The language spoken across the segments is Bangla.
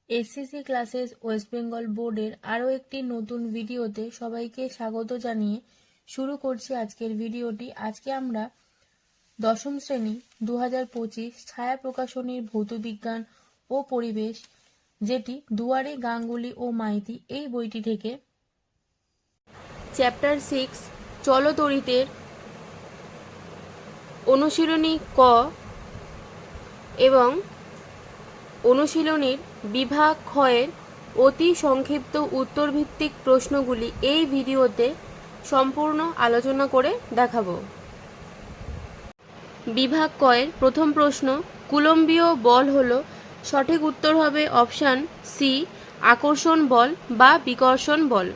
এসসিসি ক্লাসেস ওয়েস্ট বেঙ্গল বোর্ডের আরও একটি নতুন ভিডিওতে সবাইকে স্বাগত জানিয়ে শুরু করছি আজকের ভিডিওটি। আজকে আমরা দশম শ্রেণী 2025 ছায়া প্রকাশনীর ভৌতবিজ্ঞান ও পরিবেশ, যেটি দুয়ারে গাঙ্গুলি ও মাইতি, এই বইটি থেকে চ্যাপ্টার 6 চলতরিতের অনুশীলনী ক এবং অনুশীলনীর বিভাগ ক্ষয়ের অতি সংক্ষিপ্ত উত্তরভিত্তিক প্রশ্নগুলি এই ভিডিওতে সম্পূর্ণ আলোচনা করে দেখাবো। বিভাগ কয়ের প্রথম প্রশ্ন, কুলম্বীয় বল হলো, সঠিক উত্তর হবে অপশান সি, আকর্ষণ বল বা বিকর্ষণ বল।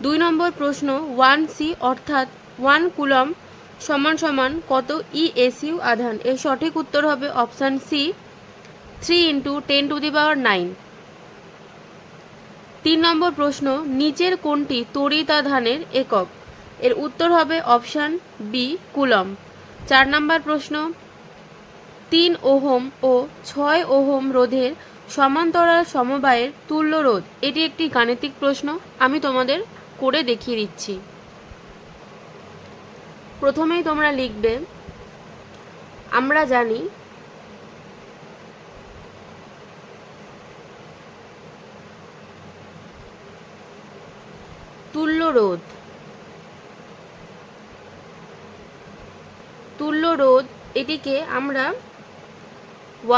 2 নম্বর প্রশ্ন, 1c অর্থাৎ 1 কুলম সমান সমান কত ইএসইউ আধান। এর সঠিক উত্তর হবে অপশান সি, 3 × 10⁹। 3 নম্বর প্রশ্ন, নিচের কোনটি তড়িতাধানের একক। এর উত্তর হবে অপশান বি, কুলম। 4 নম্বর প্রশ্ন, 3 ওহম ও 6 ওহম রোধের সমান্তরাল সমবায়ের তুল্য রোধ। এটি একটি গাণিতিক প্রশ্ন, আমি তোমাদের করে দেখিয়ে দিচ্ছি। প্রথমেই তোমরা লিখবে, আমরা জানি তুল্য রোধ। তুল্য রোধ এটিকে আমরা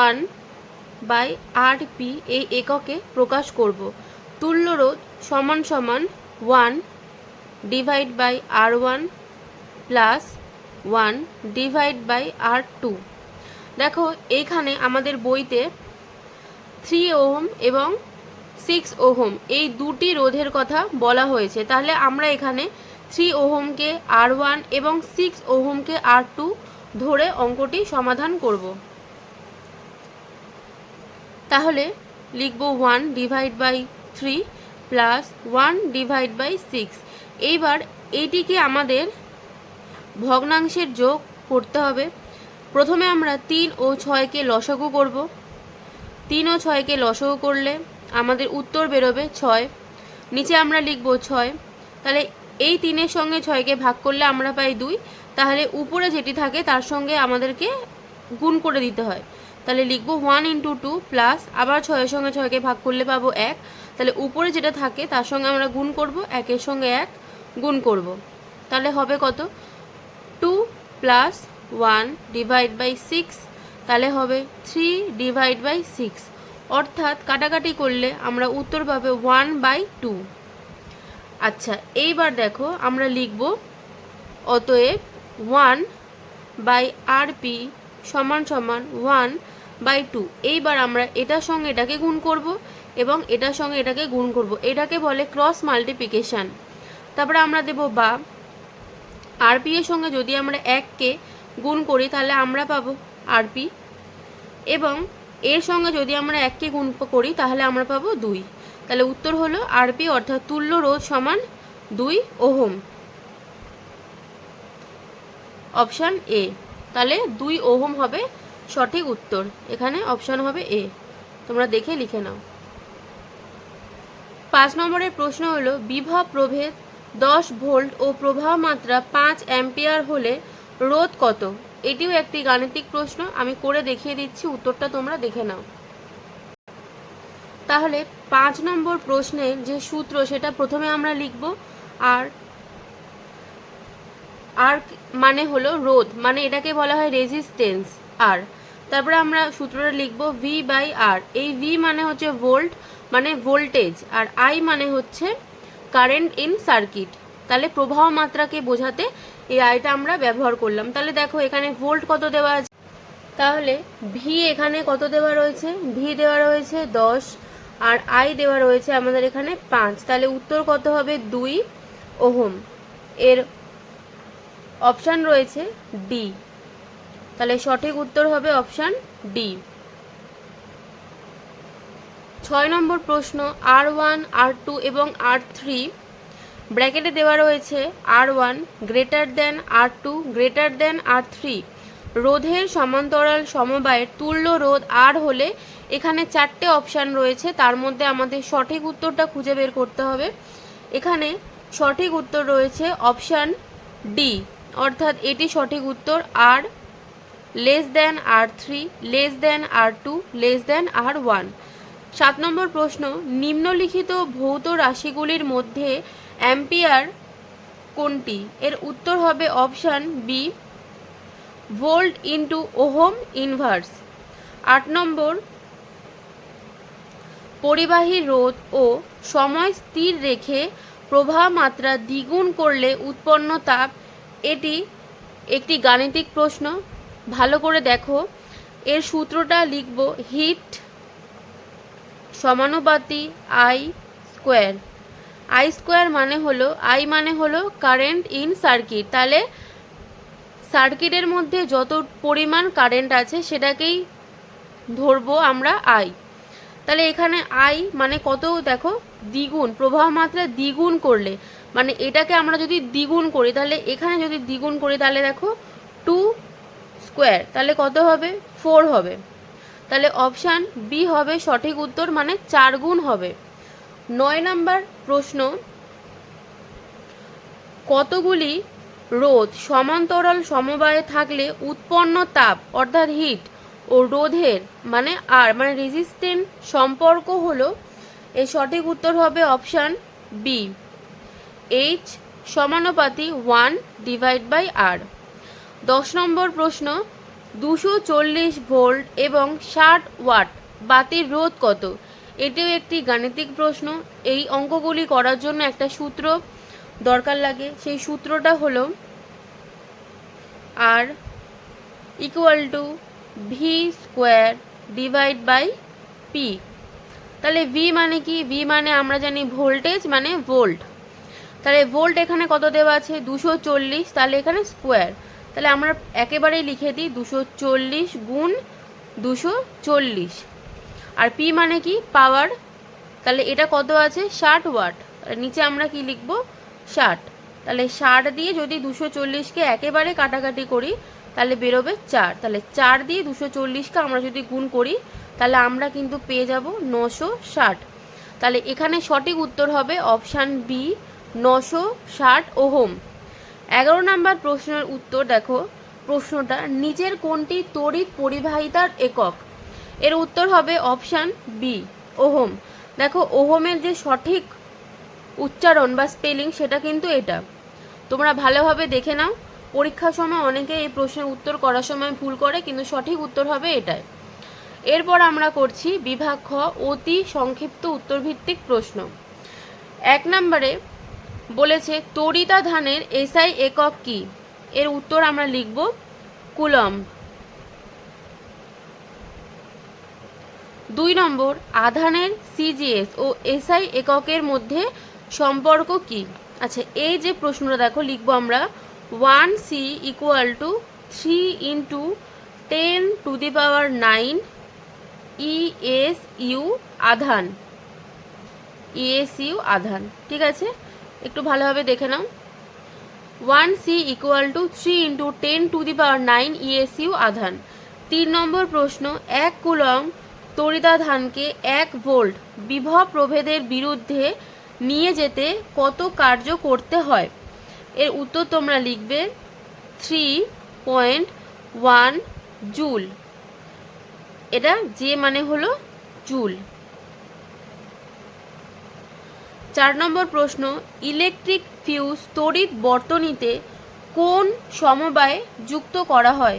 1/RP এই এককে প্রকাশ করব। তুল্য রোধ সমান সমান 1/R1 প্লাস 1/R2। দেখো এইখানে আমাদের বইতে 3 ওহম এবং 6 ওহম এই দুটি রোধের কথা বলা হয়েছে, তাহলে আমরা এখানে 3 ওহমকে R1 এবং 6 ওহমকে R2 ধরে অঙ্কটি সমাধান করব। তাহলে লিখব 1/3 প্লাস 1/6। এইবার এইটিকে আমাদের ভগ্নাংশের যোগ করতে হবে। প্রথমে আমরা 3 ও 6কে লসাগু করব। 3 ও 6কে লসাগু করলে আমাদের উত্তর বেরোবে 6। নিচে আমরা লিখব 6। তাহলে এই 3-এর সঙ্গে 6কে ভাগ করলে আমরা পাই 2। তাহলে উপরে যেটি থাকে তার সঙ্গে আমাদেরকে গুণ করে দিতে হয়। তাহলে লিখব 1 × 2 প্লাস আবার 6-এর সঙ্গে 6কে ভাগ করলে পাবো 1। তাহলে উপরে যেটা থাকে তার সঙ্গে আমরা গুণ করব, 1-এর সঙ্গে 1 গুণ করব। তাহলে হবে কত, 2 প্লাস 1/6, তাহলে হবে 3/6। অর্থাৎ কাটাকাটি করলে আমরা উত্তর পাবে 1/2। আচ্ছা, এইবার দেখো আমরা লিখব, অতএব 1/RP সমান সমান 1/2। এইবার আমরা এটার সঙ্গে এটাকে গুণ করব এবং এটার সঙ্গে এটাকে গুণ করব। এটাকে বলে ক্রস মাল্টিপ্লিকেশান। তারপরে আমরা দেব বা RP এর সঙ্গে যদি আমরা 1কে গুণ করি তাহলে আমরা পাবো RP, এবং এর সঙ্গে যদি আমরা 1কে গুণ করি তাহলে আমরা পাবো 2। তাহলে উত্তর হলো RP অর্থাৎ তুল্য রোধ সমান 2 ওহম। অপশান এ, তাহলে 2 ওহম হবে সঠিক উত্তর। এখানে অপশান হবে এ, তোমরা দেখে লিখে নাও। 5 নম্বরের প্রশ্ন হলো, বিভব প্রভেদ 10 ভোল্ট ও প্রবাহ মাত্রা 5 অ্যাম্পিয়ার হলে রোধ কত। এটিও একটি গাণিতিক প্রশ্ন, আমি করে দেখিয়ে দিচ্ছি, উত্তরটা তোমরা দেখে নাও। তাহলে 5 নম্বর প্রশ্নের যে সূত্র সেটা প্রথমে আমরা লিখব। আর মানে হলো রোধ, মানে এটাকে বলা হয় রেজিস্ট্যান্স আর। তারপরে আমরা সূত্রটা লিখব V/R। এই V মানে হচ্ছে ভোল্ট, মানে ভোল্টেজ, আর I মানে হচ্ছে কারেন্ট ইন সার্কিট। তাহলে প্রবাহ মাত্রাকে বোঝাতে এই আইটা আমরা ব্যবহার করলাম। তাহলে দেখো এখানে ভোল্ট কত দেওয়া আছে, তাহলে ভি এখানে কত দেওয়া রয়েছে, ভি দেওয়া রয়েছে 10 আর I দেওয়া রয়েছে আমাদের এখানে 5। তাহলে উত্তর কত হবে, 2 ওহম। এর অপশান রয়েছে ডি, তাহলে সঠিক উত্তর হবে অপশান ডি। 6 নম্বর প্রশ্ন, R1, R2 এবং R3 ব্র্যাকেটে দেওয়া রয়েছে R1 greater than R2 greater than R3 রোধের সমান্তরাল সমবায়ের তুল্য রোধ R হলে এখানে 4টে অপশান রয়েছে, তার মধ্যে আমাদের সঠিক উত্তরটা খুঁজে বের করতে হবে। এখানে সঠিক উত্তর রয়েছে অপশান ডি, অর্থাৎ এটি সঠিক উত্তর। R less than R3, less than R2, less than R1। 7 নম্বর প্রশ্ন, নিম্নলিখিত ভৌত রাশিগুলির মধ্যে অ্যাম্পিয়ার কোনটি? এর উত্তর হবে option B, volt into ohm inverse. 8 নম্বর, পরিবাহী রোধ ও সময় স্থির রেখে প্রবাহ মাত্রা দ্বিগুণ করলে উৎপন্ন তাপ। এটি একটি গাণিতিক প্রশ্ন, ভালো করে দেখো। এর সূত্রটা লিখব, হিট সমানুপাতি আই স্কোয়ার। আই স্কোয়ার মানে হলো কারেন্ট ইন সার্কিট। তাহলে সার্কিটের মধ্যে যত পরিমাণ কারেন্ট আছে সেটাকেই ধরবো আমরা আই। তাহলে এখানে আই মানে কত দেখো, দ্বিগুণ, প্রবাহ মাত্রা দ্বিগুণ করলে, মানে এটাকে আমরা যদি দ্বিগুণ করি, তাহলে এখানে যদি দ্বিগুণ করি তাহলে দেখো 2 স্কোয়ার, তাহলে কত হবে? 4 হবে। তাহলে অপশান বি হবে সঠিক উত্তর, মানে 4 গুণ হবে। 9 নম্বর প্রশ্ন, কতগুলি রোধ সমান্তরাল সমবায়ে থাকলে উৎপন্ন তাপ অর্থাৎ হিট ও রোধের মানে আর মানে রেজিস্ট্যান্স সম্পর্ক হলো? এর সঠিক উত্তর হবে অপশান বি, এইচ সমানুপাতি 1/R। 10 নম্বর প্রশ্ন, 240 ভোল্ট এবং 60 ওয়াট বাতির রোধ কত? এটিও একটি গাণিতিক প্রশ্ন। এই অঙ্কগুলি করার জন্য একটা সূত্র দরকার লাগে, সেই সূত্রটা হলো R equal to V square divide by P. তাহলে ভি মানে কি? ভি মানে আমরা জানি ভোল্টেজ মানে ভোল্ট। তাহলে ভোল্ট এখানে কত দেওয়া আছে? 240, তাহলে এখানে স্কোয়ার, তাহলে আমরা একেবারেই লিখে দিই 240 গুণ 240। আর পি মানে কি? পাওয়ার। তাহলে এটা কত আছে? 60 ওয়াট। নিচে আমরা কি লিখব? 60। তাহলে 60 দিয়ে যদি 240কে একেবারে কাটাকাটি করি তাহলে বেরোবে 4। তাহলে 4 দিয়ে 240কে আমরা যদি গুণ করি তাহলে আমরা কিন্তু পেয়ে যাব 960। তাহলে এখানে সঠিক উত্তর হবে অপশান বি, 960 ওহম। 11 নম্বর প্রশ্নের উত্তর দেখো, প্রশ্নটা নিচের কোনটি তড়িৎ পরিবাহিতার একক? এর উত্তর হবে অপশান বি, ওহম। দেখো ওহমের যে সঠিক উচ্চারণ বা স্পেলিং সেটা কিন্তু এটা, তোমরা ভালোভাবে দেখে নাও। পরীক্ষার সময় অনেকে এই প্রশ্নের উত্তর করার সময় ভুল করে, কিন্তু সঠিক উত্তর হবে এটাই। এরপর আমরা করছি বিভাগ খ, অতি সংক্ষিপ্ত উত্তরভিত্তিক প্রশ্ন। 1 নম্বরে বলেছে তড়িতাধানের এসআই একক কি? এর উত্তর আমরা লিখব কুলম্ব। 2 নম্বর, আধানের সিজিএস ও এসআই এককের মধ্যে সম্পর্ক কি? আচ্ছা, এই যে প্রশ্নটা দেখো লিখব আমরা 1C equal to 3 into 10⁹ ESU আধান। ESU আধান, ঠিক আছে, একটু ভালোভাবে দেখে নাও। 1C equal to 3 into 10⁹ ESU আধান। 3 নম্বর প্রশ্ন, 1 কুলম্ব তড়িতাধানকে 1 ভোল্ট বিভব প্রভেদের বিরুদ্ধে নিয়ে যেতে কত কার্য করতে হয়? এর উত্তর তোমরা লিখবে 3.1 জুল। এটা যে মানে হলো জুল। 4 নম্বর প্রশ্ন, ইলেকট্রিক ফিউজ তড়িৎ বর্তনীতে কোন সমবায়ে যুক্ত করা হয়?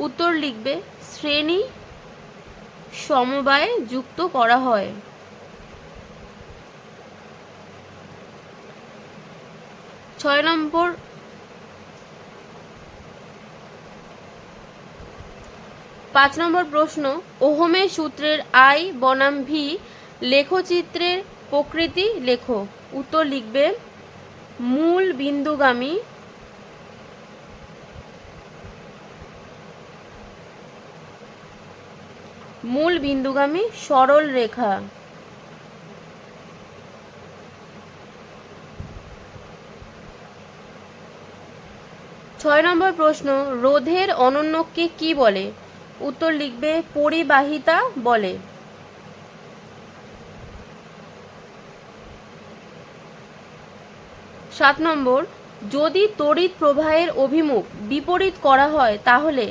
উত্তর লিখবে শ্রেণী সমবায়ে যুক্ত করা হয়। 6 নম্বর, 5 নম্বর প্রশ্ন, ওহমের সূত্রের আই বনাম ভি লেখচিত্রের প্রকৃতি লেখো। উত্তর লিখবে মূল বিন্দুগামী সরল রেখা। 6 নম্বর প্রশ্ন, রোধের অনন্যকে কি বলে? উত্তর লিখবে পরিবাহিতা বলে। 7 নম্বর, যদি তড়িৎ প্রবাহের অভিমুখ বিপরীত করা হয় তাহলে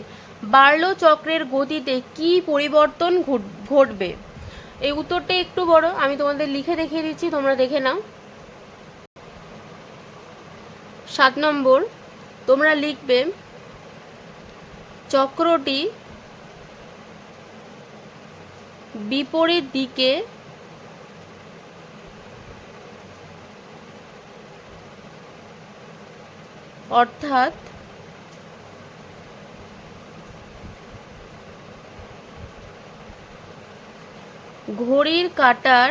বার্লো চক্রের গতিতে কি পরিবর্তন ঘটবে? এই উত্তরটা একটু বড়, আমি তোমাদের লিখে দেখিয়ে দিচ্ছি, তোমরা দেখে নাও। 7 নম্বর, তোমরা লিখবে চক্রটি বিপরীত দিকে অর্থাৎ ঘড়ির কাঁটার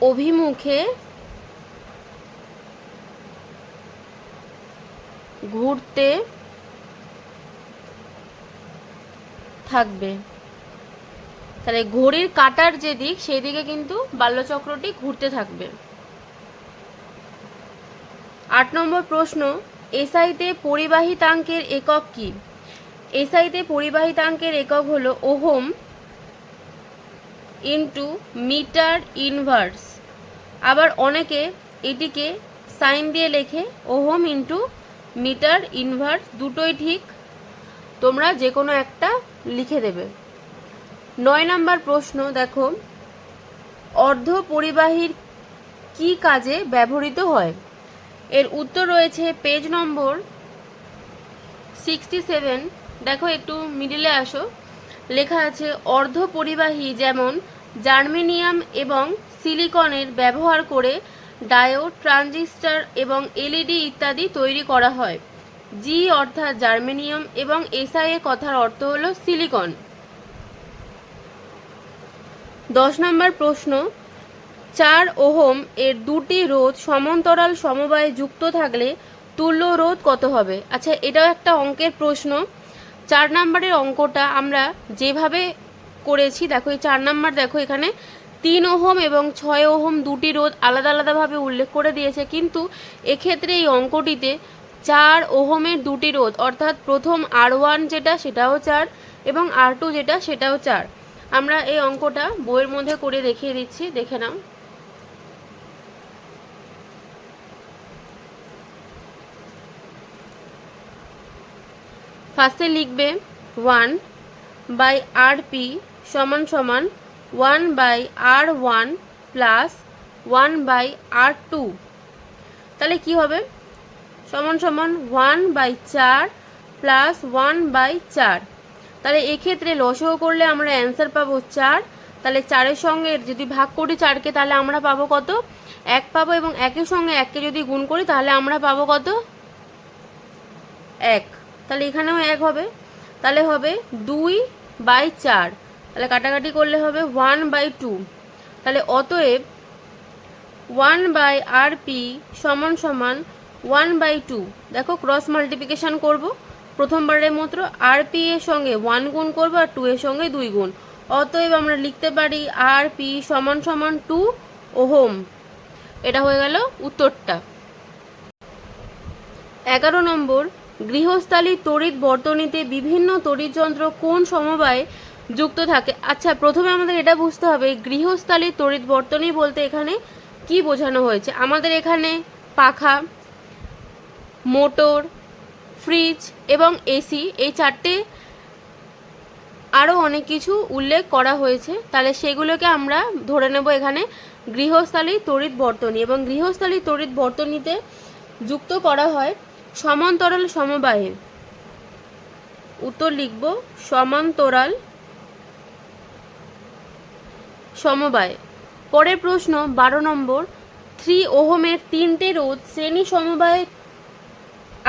অভিমুখে ঘুরতে থাকবে। তাহলে ঘড়ির কাঁটার যে দিক সেই দিকে কিন্তু বাল্যচক্রটি ঘুরতে থাকবে। 8 নম্বর প্রশ্ন, এসআইতে পরিবাহিতাঙ্কের একক কি? এসআইতে পরিবাহিতাঙ্কের একক হলো ওহম ইন্টু মিটার ইনভার্স। আবার অনেকে এটিকে সাইন দিয়ে লেখে ওহম ইন্টু মিটার ইনভার্স, দুটোই ঠিক, তোমরা যে কোনো একটা লিখে দেবে। 9 নম্বর প্রশ্ন দেখো, অর্ধ পরিবাহীর কি কাজে ব্যবহৃত হয়? এর উত্তর রয়েছে পেজ নম্বর 67। দেখো একটু মিডিলে আসো, লেখা আছে অর্ধ পরিবাহী যেমন জার্মেনিয়াম এবং সিলিকনের ব্যবহার করে ডায়োড, ট্রানজিস্টর এবং এলইডি ইত্যাদি তৈরি করা হয়। জি অর্থাৎ জার্মেনিয়াম এবং এসআই এর কথার অর্থ হলো সিলিকন। 10 নম্বর প্রশ্ন, 4 ওহম এর দুটি রোধ সমান্তরাল সমবায়ে যুক্ত থাকলে তুল্য রোধ কত হবে? আচ্ছা, এটাও একটা অঙ্কের প্রশ্ন। 4 নম্বরের অঙ্কটা আমরা যেভাবে করেছি, দেখো এই 4 নম্বর, দেখো এখানে 3 ওহম এবং 6 ওহম দুটি রোধ আলাদা আলাদাভাবে উল্লেখ করে দিয়েছে, কিন্তু এক্ষেত্রে এই অঙ্কটিতে 4 ওহমের দুটি রোধ অর্থাৎ প্রথম R1 যেটা সেটাও 4 এবং R2 যেটা সেটাও 4। আমরা এই অঙ্কটা বইয়ের মধ্যে করে দেখিয়ে দিচ্ছি, দেখে নাও। ফার্স্টে লিখবে 1/RP সমান সমান 1/R1 প্লাস 1/R2। তাহলে কি হবে? সমান সমান 1/4 প্লাস 1/4। তাহলে এক্ষেত্রে লসও করলে আমরা অ্যান্সার পাবো 4। তাহলে 4-এর সঙ্গে যদি ভাগ করি 4কে, তাহলে আমরা পাবো কত? 1 পাবো, এবং 1-এর সঙ্গে 1কে যদি গুণ করি তাহলে আমরা পাবো কত? 1। তাহলে এখানেও 1 হবে, তাহলে হবে 2/4। তাহলে কাটাকাটি করলে হবে 1/2। তাহলে অতএব 1/RP সমান সমান 1/2। দেখো ক্রস মাল্টিপ্লিকেশন করব, প্রথমবারের মতো RP এর সঙ্গে 1 গুণ করবো আর 2 এর সঙ্গে 2 গুণ। অতএব আমরা লিখতে পারি RP সমান সমান 2 ওহম। এটা হয়ে গেল উত্তরটা। 11 নম্বর, গৃহস্থালী তড়িৎ বর্তনীতে বিভিন্ন তড়িৎযন্ত্র কোন সমবায়ে যুক্ত থাকে? আচ্ছা, প্রথমে আমাদের এটা বুঝতে হবে গৃহস্থালী তড়িৎ বর্তনী বলতে এখানে কি বোঝানো হয়েছে। আমাদের এখানে পাখা, মোটর, ফ্রিজ এবং এসি, এই 4টে আরও অনেক কিছু উল্লেখ করা হয়েছে, তাহলে সেগুলোকে আমরা ধরে নেব এখানে গৃহস্থালী তড়িৎ বর্তনী। এবং গৃহস্থালী তড়িৎ বর্তনীতে যুক্ত করা হয় সমান্তরাল সমবায়ে। উত্তর লিখব সমান্তরাল সমবায়। পরের প্রশ্ন 12 নম্বর, 3 ওহমের 3টে রোধ শ্রেণী সমবায়ে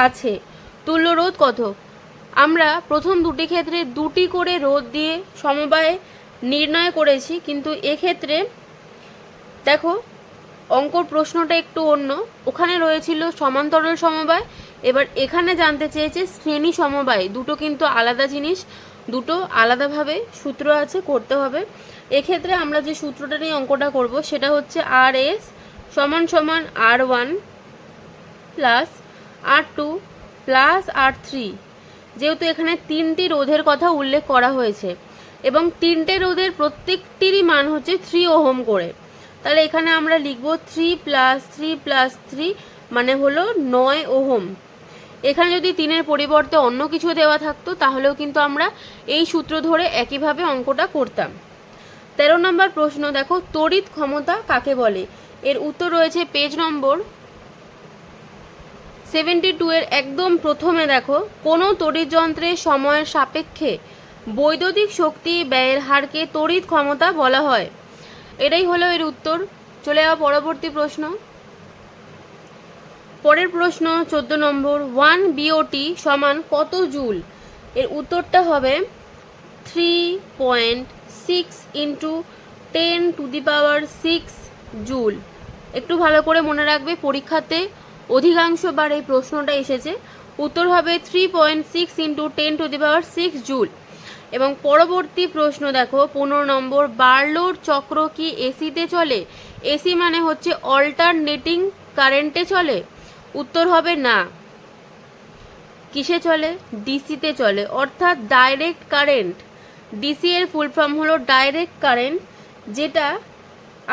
আছে, তুল্য রোধ কত? আমরা প্রথম দুটি ক্ষেত্রে 2টি করে রোধ দিয়ে সমবায় নির্ণয় করেছি, কিন্তু এক্ষেত্রে দেখো অঙ্কর প্রশ্নটা একটু অন্য, ওখানে রয়েছিল সমান্তরাল সমবায়, এবার এখানে জানতে চেয়েছে শ্রেণী সমবায়। দুটো কিন্তু আলাদা জিনিস, দুটো আলাদাভাবে সূত্র আছে, করতে হবে। এক্ষেত্রে আমরা যে সূত্রটা নিয়ে অঙ্কটা করব সেটা হচ্ছে RS সমান সমান R1 plus R2 plus R3। যেহেতু এখানে 3টি রোধের কথা উল্লেখ করা হয়েছে, এবং তিনটে রোধের প্রত্যেকটিরই মান হচ্ছে 3 ওহম করে। তাহলে এখানে আমরা লিখব 3 + 3 + 3 মানে হলো 9 ওহম। এখানে যদি 3-এর পরিবর্তে অন্য কিছু দেওয়া থাকতো তাহলেও কিন্তু আমরা এই সূত্র ধরে একইভাবে অঙ্কটা করতাম। 13 নম্বর প্রশ্ন দেখো, তড়িৎ ক্ষমতা কাকে বলে? এর উত্তর রয়েছে পেজ নম্বর 72 এর একদম প্রথমে। দেখো, কোনো তড়িৎ যন্ত্রের সময়ের সাপেক্ষে বৈদ্যুতিক শক্তি ব্যয়ের হারকে তড়িৎ ক্ষমতা বলা হয়। এটাই হলো এর উত্তর। চলে যাওয়া পরবর্তী প্রশ্ন। পরের প্রশ্ন 14 নম্বর, 1 BOT সমান কত জুল? এর উত্তরটা হবে 3.6 × 10⁶ জুল। একটু ভালো করে মনে রাখবে, পরীক্ষাতে অধিকাংশবার এই প্রশ্নটা এসেছে। উত্তর হবে 3.6 × 10⁶ জুল। এবং পরবর্তী প্রশ্ন দেখো 15 নম্বর, বার্লোর চক্র কি এসিতে চলে? এসি মানে হচ্ছে অল্টারনেটিং কারেন্টে চলে। উত্তর হবে না। কিসে চলে? ডিসিতে চলে, অর্থাৎ ডাইরেক্ট কারেন্ট। ডিসি এর ফুল ফর্ম হলো ডাইরেক্ট কারেন্ট, যেটা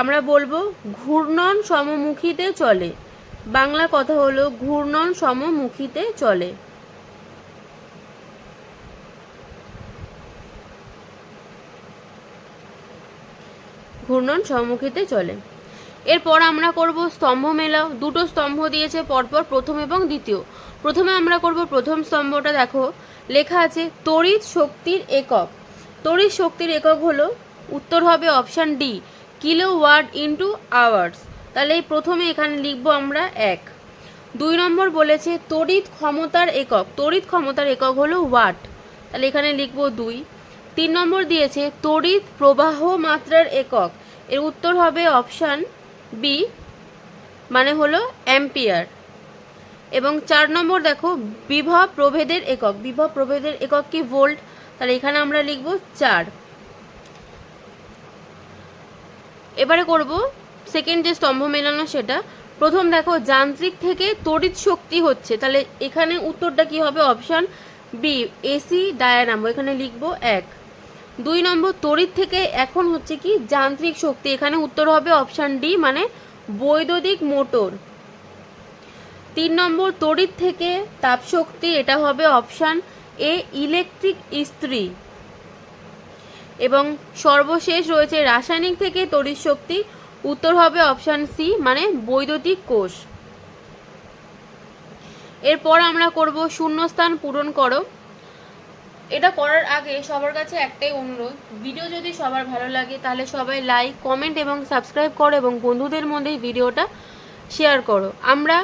আমরা বলবো ঘূর্ণন সমমুখীতে চলে। বাংলা কথা হলো ঘূর্ণন সমমুখীতে চলে। ঘূর্ণন সমমুখীতে চলে। এরপর আমরা করব স্তম্ভ মেলাও। দুটো স্তম্ভ দিয়েছে পরপর, প্রথম এবং দ্বিতীয়। প্রথমে আমরা করব প্রথম স্তম্ভটা। দেখো, লেখা আছে তড়িৎ শক্তির একক। তড়িৎ শক্তির একক হলো, উত্তর হবে অপশান ডি, কিলোওয়াট × আওয়ার্স। তাহলে এই প্রথমে এখানে লিখব আমরা 1। 2 নম্বর বলেছে তড়িৎ ক্ষমতার একক। তড়িৎ ক্ষমতার একক হলো ওয়াট, তাহলে এখানে লিখব 2। 3 নম্বর দিয়েছে তড়িৎ প্রবাহ মাত্রার একক। এর উত্তর হবে অপশান বি, মানে হলো অ্যাম্পিয়ার। এবং 4 নম্বর দেখো বিভব প্রভেদের একক। বিভব প্রভেদের একক কি? ভোল্ট, তাহলে এখানে আমরা লিখব 4। এবারে করব সেকেন্ড যে স্তম্ভ মেলানো সেটা। প্রথম দেখো যান্ত্রিক থেকে তড়িৎ শক্তি হচ্ছে, তাহলে এখানে উত্তরটা কি হবে? Option B, AC dynamo. এখানে লিখব 1। 2 নম্বর তড়িৎ থেকে এখন হচ্ছে কি? যান্ত্রিক শক্তি। এখানে উত্তর হবে অপশান ডি, মানে বৈদ্যুতিক মোটর। 3 নম্বর তড়িৎ থেকে তাপ শক্তি। এটা হবে অপশান এ, ইলেকট্রিক ইস্ত্রি। এবং সর্বশেষ রয়েছে রাসায়নিক থেকে তড়িৎ শক্তি। উত্তর হবে অপশান সি, মানে বৈদ্যুতিক কোষ। এরপর আমরা করব শূন্যস্থান পূরণ করো। এটা করার আগে সবার কাছে একটাই অনুরোধ, ভিডিও যদি সবার ভালো লাগে তাহলে সবাই লাইক, কমেন্ট এবং সাবস্ক্রাইব করো এবং বন্ধুদের মধ্যে ভিডিওটা শেয়ার করো। আমরা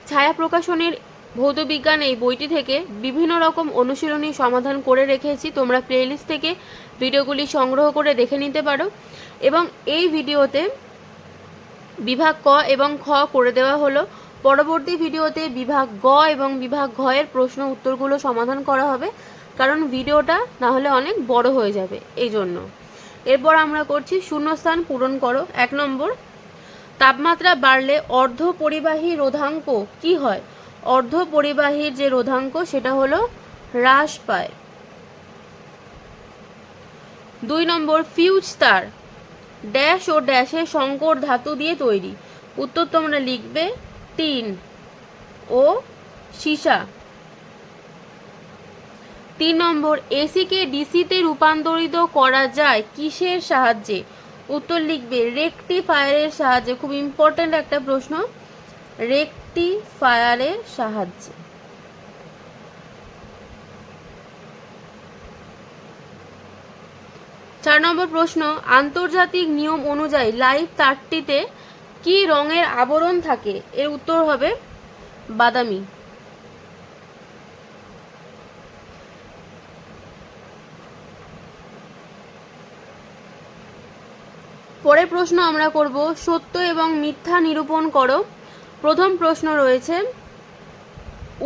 ছায়া প্রকাশনের ভৌতবিজ্ঞান এই বইটি থেকে বিভিন্ন রকম অনুশীলনী সমাধান করে রেখেছি। তোমরা প্লেলিস্ট থেকে ভিডিওগুলি সংগ্রহ করে দেখে নিতে পারো। এবং এই ভিডিওতে বিভাগ ক এবং খ করে দেওয়া হলো। পরবর্তী ভিডিওতে বিভাগ গ এবং বিভাগ ঘ এর প্রশ্ন উত্তরগুলো সমাধান করা হবে, কারণ ভিডিওটা না হলে অনেক বড় হয়ে যাবে, এই জন্য। এরপর আমরা করছি শূন্যস্থান পূরণ করো। 1 নম্বর, তাপমাত্রা বাড়লে অর্ধপরিবাহী রোধাঙ্ক কি হয়? অর্ধপরিবাহীর যে রোধাঙ্ক সেটা হলো হ্রাস পায়। 2 নম্বর, ফিউজ তার ড্যাশ ও ড্যাশের সংকর ধাতু দিয়ে তৈরি। উত্তর তোমরা লিখবে টিন ও সীসা। 3 নম্বর, এসিকে ডিসিতে রূপান্তরিত করা যায় কিসের সাহায্যে? উত্তর লিখবে রেকটিফায়ারের সাহায্যে। খুব ইম্পর্ট্যান্ট একটা প্রশ্ন, রেকটিফায়ারের সাহায্যে। 4 নম্বর প্রশ্ন, আন্তর্জাতিক নিয়ম অনুযায়ী লাইভ তারটিতে কি রঙের আবরণ থাকে? এর উত্তর হবে বাদামি। পরের প্রশ্ন আমরা করব সত্য এবং মিথ্যা নিরূপণ করো। প্রথম প্রশ্ন রয়েছে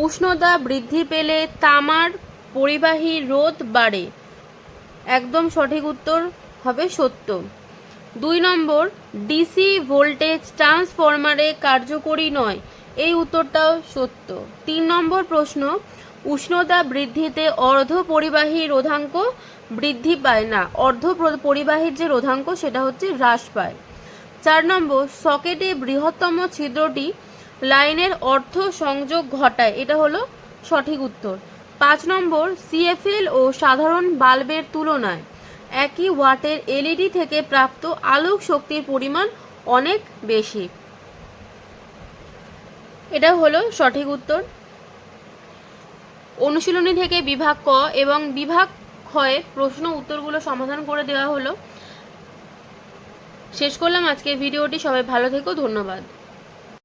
উষ্ণতা বৃদ্ধি পেলে তামার পরিবাহী রোধ বাড়ে। একদম সঠিক উত্তর হবে সত্য। 2 নম্বর, ডিসি ভোল্টেজ ট্রান্সফরমারে কার্যকরী নয়। এই উত্তরটাও সত্য। 3 নম্বর প্রশ্ন, উষ্ণতা বৃদ্ধিতে অর্ধ পরিবাহী রোধাঙ্ক বৃদ্ধি পায় না, অর্ধ পরিবাহীর যে রোধাঙ্ক সেটা হচ্ছে হ্রাস পায়। 4 নম্বর, সকেটে বৃহত্তম ছিদ্রটি লাইনের অর্ধ সংযোগ ঘটায়, এটা হলো সঠিক উত্তর। 5 নম্বর, সিএফএল ও সাধারণ বাল্বের তুলনায় একই ওয়াটের এলইডি থেকে প্রাপ্ত আলোক শক্তির পরিমাণ অনেক বেশি, এটা হলো সঠিক উত্তর। অনুশীলনী থেকে বিভাগ ক এবং বিভাগ ক্ষয়ে প্রশ্ন উত্তরগুলো সমাধান করে দেওয়া হলো। শেষ করলাম আজকের ভিডিওটি। সবাই ভালো থেকো, ধন্যবাদ।